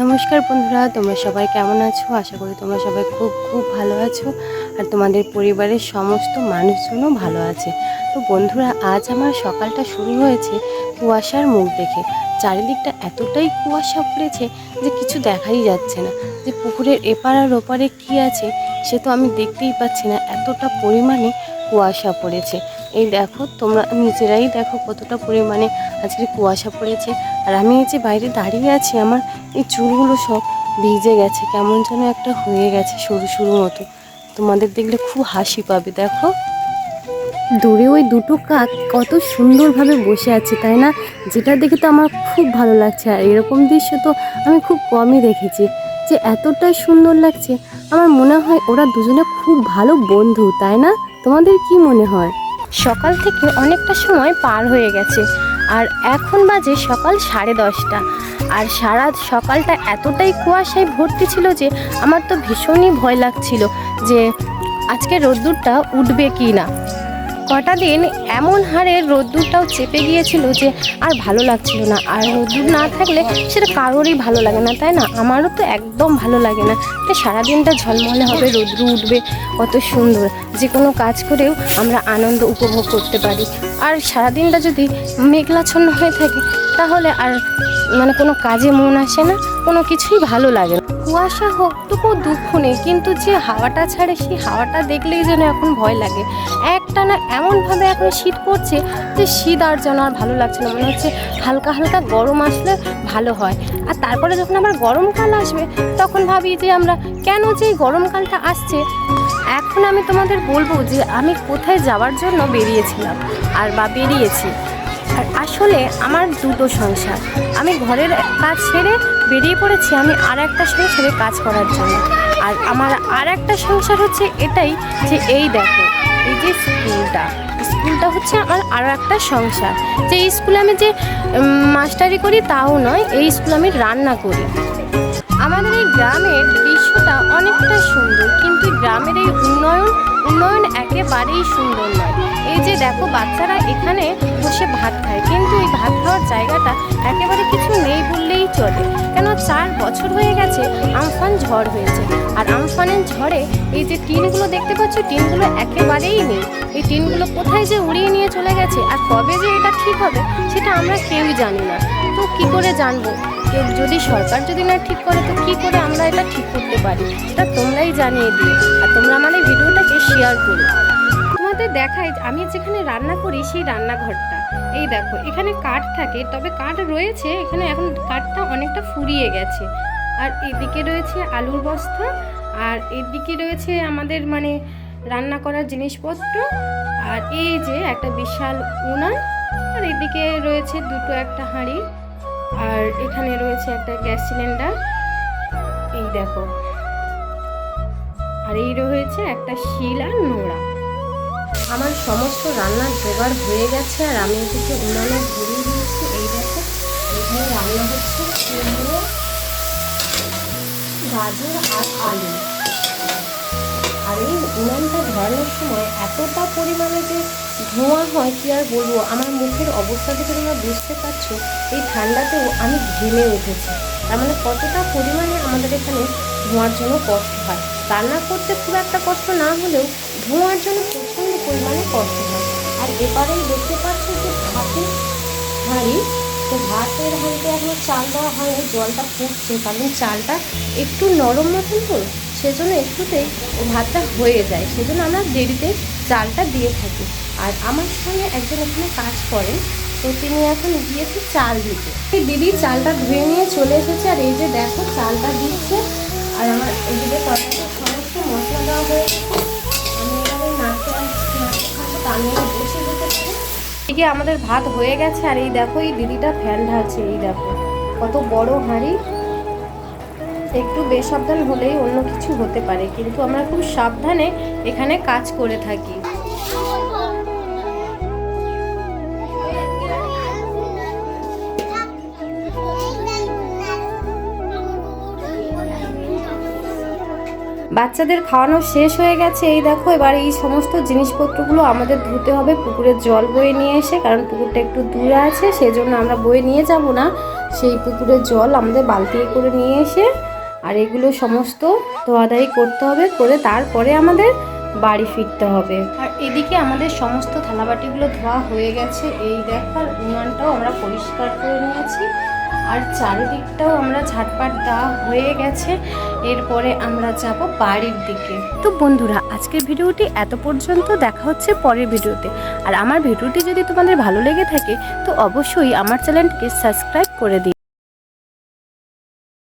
নমস্কার বন্ধুরা, তোমরা সবাই কেমন আছো? আশা করি তোমরা সবাই খুব খুব ভালো আছো আর তোমাদের পরিবারের সমস্ত মানুষজনও ভালো আছে। তো বন্ধুরা, আজ আমার সকালটা শুরু হয়েছে কুয়াশার মুখ দেখে। চারিদিকটা এতটাই কুয়াশা পড়েছে যে কিছু দেখাই যাচ্ছে না, যে পুকুরের এপার আর ওপারে কী আছে সে তো আমি দেখতেই পাচ্ছি না, এতটা পরিমাণে কুয়াশা পড়েছে। এই দেখো, তোমরা নিজেরাই দেখো কতটা পরিমাণে আজকে কুয়াশা পড়েছে। আর আমি এই যে বাইরে দাঁড়িয়ে আছি, আমার এই চুলগুলো সব ভিজে গেছে, কেমন যেন একটা হয়ে গেছে সরু সরু মতো। তোমাদের দেখলে খুব হাসি পাবে। দেখো দূরে ওই দুটো কাক কত সুন্দরভাবে বসে আছে, তাই না? যেটা দেখে তো আমার খুব ভালো লাগছে। আর এরকম দৃশ্য তো আমি খুব কমই দেখেছি, যে এতটাই সুন্দর লাগছে। আমার মনে হয় ওরা দুজনে খুব ভালো বন্ধু, তাই না? তোমাদের কি মনে হয়? সকাল থেকে অনেকটা সময় পার হয়ে গেছে আর এখন বাজে সকাল 10:30। আর সারা সকালটা এতটাই কুয়াশায় ভর্তি ছিল যে আমার তো ভীষণই ভয় লাগছিল যে আজকে রোদ্দুরটা উঠবে কি না। কটা দিন এমন হারে রোদ্দুরটাও চেপে গিয়েছিল যে আর ভালো লাগছিল না। আর রোদ্দুর না থাকলে সেটা কারোরই ভালো লাগে না, তাই না? আমারও তো একদম ভালো লাগে না। তো সারাদিনটা ঝলমলে হবে, রোদ্দুর উঠবে, কত সুন্দর, যে কোনো কাজ করেও আমরা আনন্দ উপভোগ করতে পারি। আর সারাদিনটা যদি মেঘলাচ্ছন্ন হয়ে থাকে তাহলে আর কোনো কাজে মন আসে না, কোনো কিছুই ভালো লাগে না। কুয়াশা হোক তবুও দুঃখ নেই, কিন্তু যে হাওয়াটা ছাড়ে সেই হাওয়াটা দেখলেই যেন এখন ভয় লাগে। একটানা এমনভাবে এখন শীত পড়ছে যে শীত আর যেন আর ভালো লাগছে না, মনে হচ্ছে হালকা হালকা গরম আসলে ভালো হয়। আর তারপরে যখন আবার গরমকাল আসবে তখন ভাবি যে আমরা কেন যে এই গরমকালটা আসছে। এখন আমি তোমাদের বলবো যে আমি কোথায় যাওয়ার জন্য বেরিয়েছিলাম আর বেরিয়েছি। আর আসলে আমার দুটো সংসার, আমি ঘরের কাজ ছেড়ে বেরিয়ে পড়েছি আমি আর একটা সংসারে কাজ করার জন্য। আর আমার আর একটা সংসার হচ্ছে এটাই, যে এই দেখো এই যে স্কুলটা হচ্ছে আমার আর একটা সংসার। যে এই স্কুলে আমি যে মাস্টারি করি তাও নয়, এই স্কুলে আমি রান্না করি। আমাদের এই গ্রামের দৃশ্যটা অনেকটা সুন্দর, কিন্তু গ্রামের এই উন্নয়ন একেবারেই সুন্দর নয়। এই যে দেখো বাচ্চারা এখানে বসে ভাত খায়, কিন্তু এই ভাত খাওয়ার জায়গাটা একেবারে কিছু নেই বললেই চলে। কেন 4 বছর হয়ে গেছে আমফান ঝড় হয়েছে, আর আমফানের ঝড়ে এই যে টিনগুলো দেখতে পাচ্ছ, টিনগুলো একেবারেই নেই। এই টিনগুলো কোথায় যে উড়িয়ে নিয়ে চলে গেছে আর কবে যে এটা ঠিক হবে সেটা আমরা কেউই জানি না। তো কি করে জানবো? যদি সরকার যদি না ঠিক করে তো কি করে আমরা এটা ঠিক করতে পারি? এটা তোমরাই জানিয়ে দিও, আর তোমরা আমাদের ভিডিওটাকে শেয়ার করো। তোমাদের দেখাই আমি যেখানে রান্না করি সেই রান্নাঘরটা। এই দেখো এখানে কাঠ থাকে, তবে কাঠ রয়েছে এখানে, এখন কাঠটা অনেকটা ফুরিয়ে গেছে। আর এদিকে রয়েছে আলুর বস্তা, আর এদিকে রয়েছে আমাদের রান্না করার জিনিসপত্র। আর এই যে একটা বিশাল উনান, আর এদিকে রয়েছে দুটো একটা হাঁড়ি, আর এখানে রয়েছে একটা গ্যাস সিলিন্ডার, এই দেখো। আর এই রয়েছে একটা শিল আর নোড়া। আমার সমস্ত রান্নার জোগাড় হয়ে গেছে, আর আমি এদিকে উনানে ধরিয়ে দিয়েছি। এই দেখো এখানে রান্না হচ্ছে কুমড়ো, গাজর আর আলু। আর এই উনানটা ধরানোর সময় এতটা পরিমাণে যে ধোঁয়া হয় কি আর বলবো। আমার মুখের অবস্থা থেকে তোমরা বুঝতে পারছো, এই ঠান্ডাতেও আমি ঘেমে উঠেছি। তার কতটা পরিমাণে আমাদের এখানে ধোঁয়ার জন্য কষ্ট হয়। রান্না করতে খুব একটা কষ্ট না হলেও ধোঁয়ার জন্য প্রচণ্ড পরিমাণে কষ্ট হয়। আর এবারেই দেখতে পাচ্ছ যে ভাতের হাঁড়ি, তো ভাতের হাঁড়িতে এখনো চাল দেওয়া হয়নি, জলটা ফুটছে, কারণ চালটা একটু নরম মতন তো, সেজন্য একটুতেই ভাতটা হয়ে যায়, সেজন্য আমরা দেরিতে চালটা দিয়ে থাকি। আর আমার সঙ্গে একজন এখানে কাজ করেন, তো তিনি এখন গিয়েছে চাল দিতে। এই দিদি চালটা ধুয়ে নিয়ে চলে এসেছে, আর এই যে দেখো চালটা দিচ্ছে। আর আমার এদিকে কড়াইতে সমস্ত মশলা দেওয়া হয়েছে। আমি এবারে নাড়তে খাবো, তার নিয়ে বসে যেতে পারি। এদিকে আমাদের ভাত হয়ে গেছে, আর এই দেখো এই দিদিটা ফ্যান ঢালছে। এই দেখো কত বড় হাঁড়ি। একটু বেসাবধান হলেই অন্য কিছু হতে পারে, কিন্তু আমরা খুব সাবধানে এখানে কাজ করে থাকি। বাচ্চাদের খাওয়ানো শেষ হয়ে গেছে। এই দেখো, এবার এই সমস্ত জিনিসপত্রগুলো আমাদের ধুতে হবে পুকুরের জল বয়ে নিয়ে এসে, কারণ পুকুরটা একটু দূরে আছে, সেই জন্য আমরা বয়ে নিয়ে যাব না, সেই পুকুরের জল আমাদের বালতি করে নিয়ে এসে আর এগুলো সমস্ত ধোয়াধাই করতে হবে, করে তারপরে আমাদের বাড়ি ফিরতে হবে। আর এদিকে আমাদের সমস্ত থালাবাটিগুলো ধোয়া হয়ে গেছে। এই দেখার উনানটাও আমরা পরিষ্কার করে নিয়েছি, আর চারিদিকটাও আমরা ঝাটপাট দেওয়া হয়ে গেছে। এরপরে আমরা যাব বাড়ির দিকে। তো বন্ধুরা, আজকের ভিডিওটি এত পর্যন্ত, দেখা হচ্ছে পরের ভিডিওতে। আর আমার ভিডিওটি যদি তোমাদের ভালো লেগে থাকে তো অবশ্যই আমার চ্যানেলটিকে সাবস্ক্রাইব করে দিই।